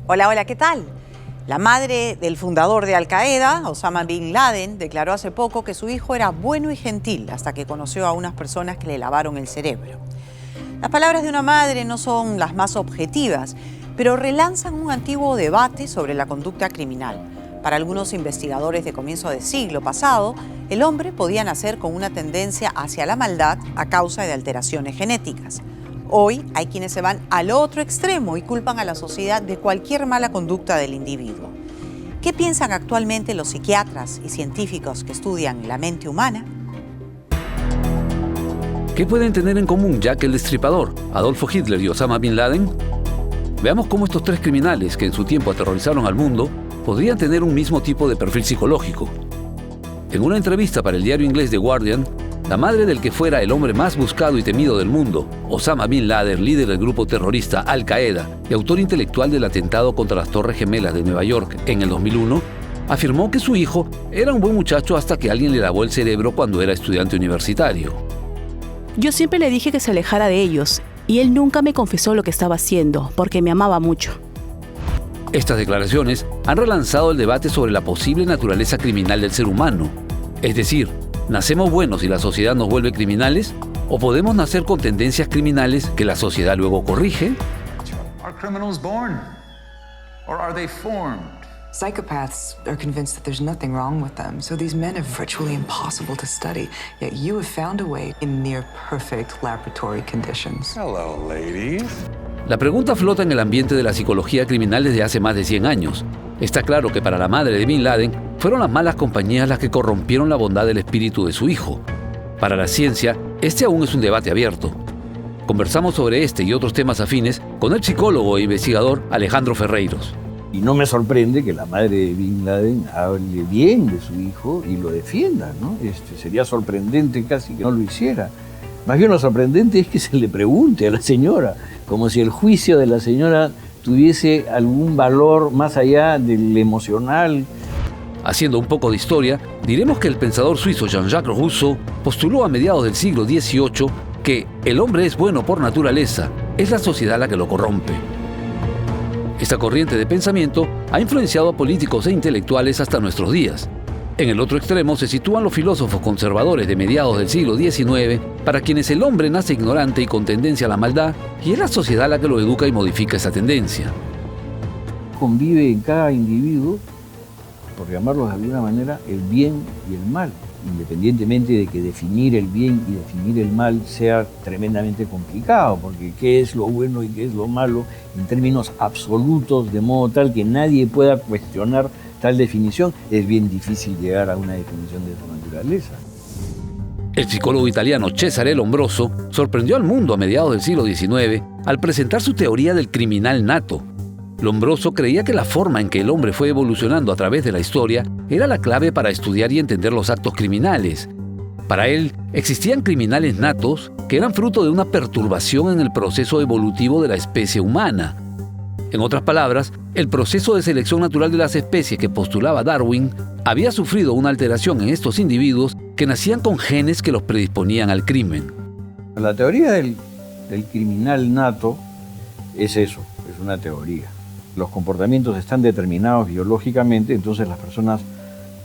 Hola, hola, ¿qué tal? La madre del fundador de Al Qaeda, Osama Bin Laden, declaró hace poco que su hijo era bueno y gentil hasta que conoció a unas personas que le lavaron el cerebro. Las palabras de una madre no son las más objetivas, pero relanzan un antiguo debate sobre la conducta criminal. Para algunos investigadores de comienzo del siglo pasado, el hombre podía nacer con una tendencia hacia la maldad a causa de alteraciones genéticas. Hoy hay quienes se van al otro extremo y culpan a la sociedad de cualquier mala conducta del individuo. ¿Qué piensan actualmente los psiquiatras y científicos que estudian la mente humana? ¿Qué pueden tener en común Jack el Destripador, Adolfo Hitler y Osama Bin Laden? Veamos cómo estos tres criminales que en su tiempo aterrorizaron al mundo podrían tener un mismo tipo de perfil psicológico. En una entrevista para el diario inglés The Guardian, la madre del que fuera el hombre más buscado y temido del mundo, Osama Bin Laden, líder del grupo terrorista Al Qaeda y autor intelectual del atentado contra las Torres Gemelas de Nueva York en el 2001, afirmó que su hijo era un buen muchacho hasta que alguien le lavó el cerebro cuando era estudiante universitario. Yo siempre le dije que se alejara de ellos, y él nunca me confesó lo que estaba haciendo, porque me amaba mucho. Estas declaraciones han relanzado el debate sobre la posible naturaleza criminal del ser humano. Es decir, ¿nacemos buenos y la sociedad nos vuelve criminales? ¿O podemos nacer con tendencias criminales que la sociedad luego corrige? Are criminals born? Or are they formed? Psychopaths are convinced that there's nothing wrong with them, so these men are virtually impossible to study. Yet you have found a way in near-perfect laboratory conditions. Hello, ladies. La pregunta flota en el ambiente de la psicología criminal desde hace más de 100 años. Está claro que para la madre de Bin Laden fueron las malas compañías las que corrompieron la bondad del espíritu de su hijo. Para la ciencia, este aún es un debate abierto. Conversamos sobre este y otros temas afines con el psicólogo e investigador Alejandro Ferreiros. Y no me sorprende que la madre de Bin Laden hable bien de su hijo y lo defienda, ¿no? Sería sorprendente casi que no lo hiciera. Más bien lo sorprendente es que se le pregunte a la señora, como si el juicio de la señora tuviese algún valor más allá del emocional. Haciendo un poco de historia, diremos que el pensador suizo Jean-Jacques Rousseau postuló a mediados del siglo XVIII que el hombre es bueno por naturaleza, es la sociedad la que lo corrompe. Esta corriente de pensamiento ha influenciado a políticos e intelectuales hasta nuestros días. En el otro extremo se sitúan los filósofos conservadores de mediados del siglo XIX, para quienes el hombre nace ignorante y con tendencia a la maldad, y es la sociedad la que lo educa y modifica esa tendencia. Convive en cada individuo, por llamarlo de alguna manera, el bien y el mal, independientemente de que definir el bien y definir el mal sea tremendamente complicado, porque qué es lo bueno y qué es lo malo en términos absolutos, de modo tal que nadie pueda cuestionar tal definición, es bien difícil llegar a una definición de esa naturaleza. El psicólogo italiano Cesare Lombroso sorprendió al mundo a mediados del siglo XIX al presentar su teoría del criminal nato. Lombroso creía que la forma en que el hombre fue evolucionando a través de la historia era la clave para estudiar y entender los actos criminales. Para él, existían criminales natos que eran fruto de una perturbación en el proceso evolutivo de la especie humana. En otras palabras, el proceso de selección natural de las especies que postulaba Darwin había sufrido una alteración en estos individuos que nacían con genes que los predisponían al crimen. La teoría del criminal nato es eso, es una teoría. Los comportamientos están determinados biológicamente, entonces las personas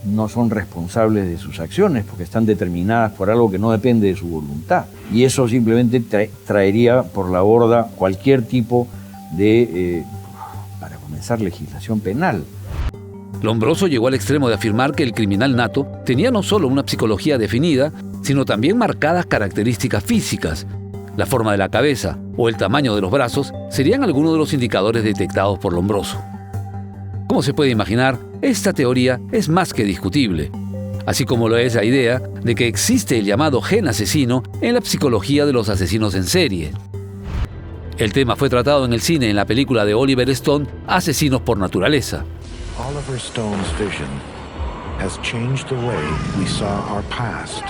no son responsables de sus acciones porque están determinadas por algo que no depende de su voluntad. Y eso simplemente traería por la borda cualquier tipo de, para comenzar, legislación penal. Lombroso llegó al extremo de afirmar que el criminal nato tenía no solo una psicología definida, sino también marcadas características físicas. La forma de la cabeza o el tamaño de los brazos serían algunos de los indicadores detectados por Lombroso. Como se puede imaginar, esta teoría es más que discutible, así como lo es la idea de que existe el llamado gen asesino en la psicología de los asesinos en serie. El tema fue tratado en el cine en la película de Oliver Stone, Asesinos por Naturaleza. Oliver Stone's vision has changed the way we saw our past.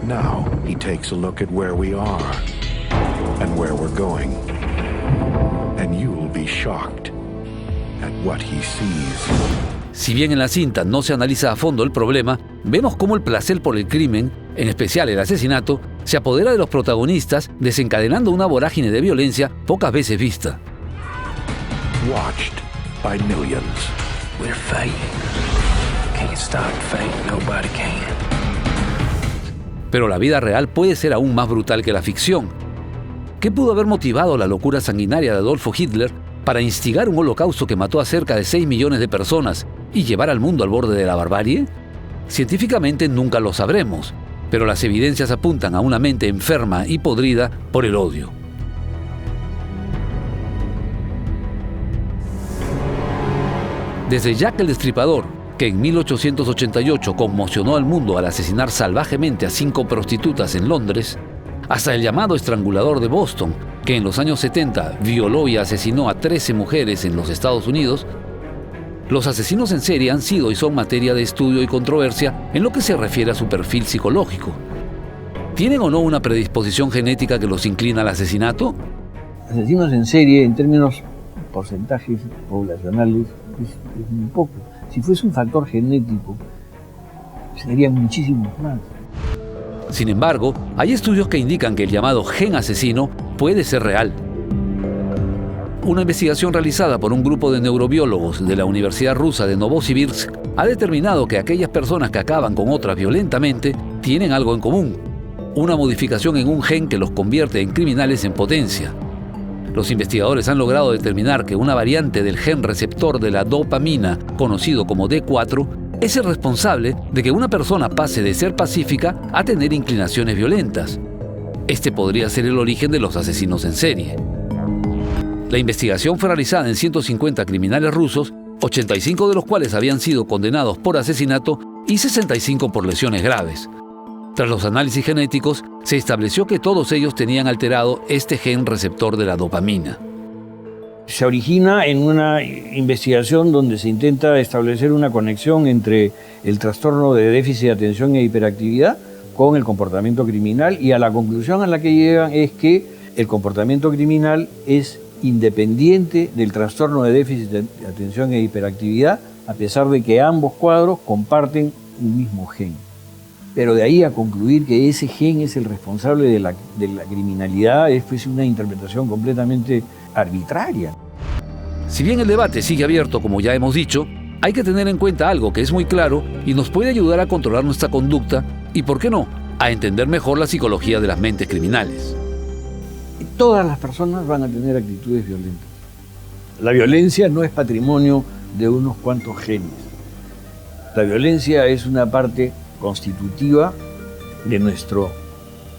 Now he takes a look at where we are and where we're going. And you will be shocked at what he sees. Si bien en la cinta no se analiza a fondo el problema, vemos cómo el placer por el crimen, en especial el asesinato, se apodera de los protagonistas, desencadenando una vorágine de violencia pocas veces vista. watched by millions. We're fate. Can't stop fate. Nobody can. Pero la vida real puede ser aún más brutal que la ficción. ¿Qué pudo haber motivado la locura sanguinaria de Adolfo Hitler para instigar un holocausto que mató a cerca de 6 millones de personas y llevar al mundo al borde de la barbarie? Científicamente nunca lo sabremos, pero las evidencias apuntan a una mente enferma y podrida por el odio. Desde Jack el Destripador, que en 1888 conmocionó al mundo al asesinar salvajemente a 5 prostitutas en Londres, hasta el llamado estrangulador de Boston, que en los años 70 violó y asesinó a 13 mujeres en los Estados Unidos, los asesinos en serie han sido y son materia de estudio y controversia en lo que se refiere a su perfil psicológico. ¿Tienen o no una predisposición genética que los inclina al asesinato? Asesinos en serie, en términos porcentajes poblacionales, es muy poco. Si fuese un factor genético, serían muchísimos más. Sin embargo, hay estudios que indican que el llamado gen asesino puede ser real. Una investigación realizada por un grupo de neurobiólogos de la Universidad Rusa de Novosibirsk ha determinado que aquellas personas que acaban con otras violentamente tienen algo en común: una modificación en un gen que los convierte en criminales en potencia. Los investigadores han logrado determinar que una variante del gen receptor de la dopamina, conocido como D4, es el responsable de que una persona pase de ser pacífica a tener inclinaciones violentas. Este podría ser el origen de los asesinos en serie. La investigación fue realizada en 150 criminales rusos, 85 de los cuales habían sido condenados por asesinato y 65 por lesiones graves. Tras los análisis genéticos, se estableció que todos ellos tenían alterado este gen receptor de la dopamina. Se origina en una investigación donde se intenta establecer una conexión entre el trastorno de déficit de atención e hiperactividad con el comportamiento criminal, y a la conclusión a la que llegan es que el comportamiento criminal es independiente del trastorno de déficit de atención e hiperactividad, a pesar de que ambos cuadros comparten un mismo gen. Pero de ahí a concluir que ese gen es el responsable de la criminalidad es pues una interpretación completamente arbitraria. Si bien el debate sigue abierto, como ya hemos dicho, hay que tener en cuenta algo que es muy claro y nos puede ayudar a controlar nuestra conducta y, ¿por qué no?, a entender mejor la psicología de las mentes criminales. Todas las personas van a tener actitudes violentas. La violencia no es patrimonio de unos cuantos genes. La violencia es una parte constitutiva de nuestro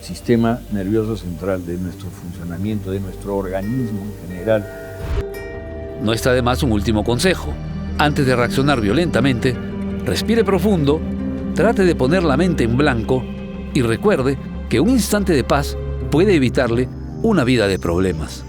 sistema nervioso central, de nuestro funcionamiento, de nuestro organismo en general. No está de más un último consejo. Antes de reaccionar violentamente, respire profundo, trate de poner la mente en blanco y recuerde que un instante de paz puede evitarle una vida de problemas.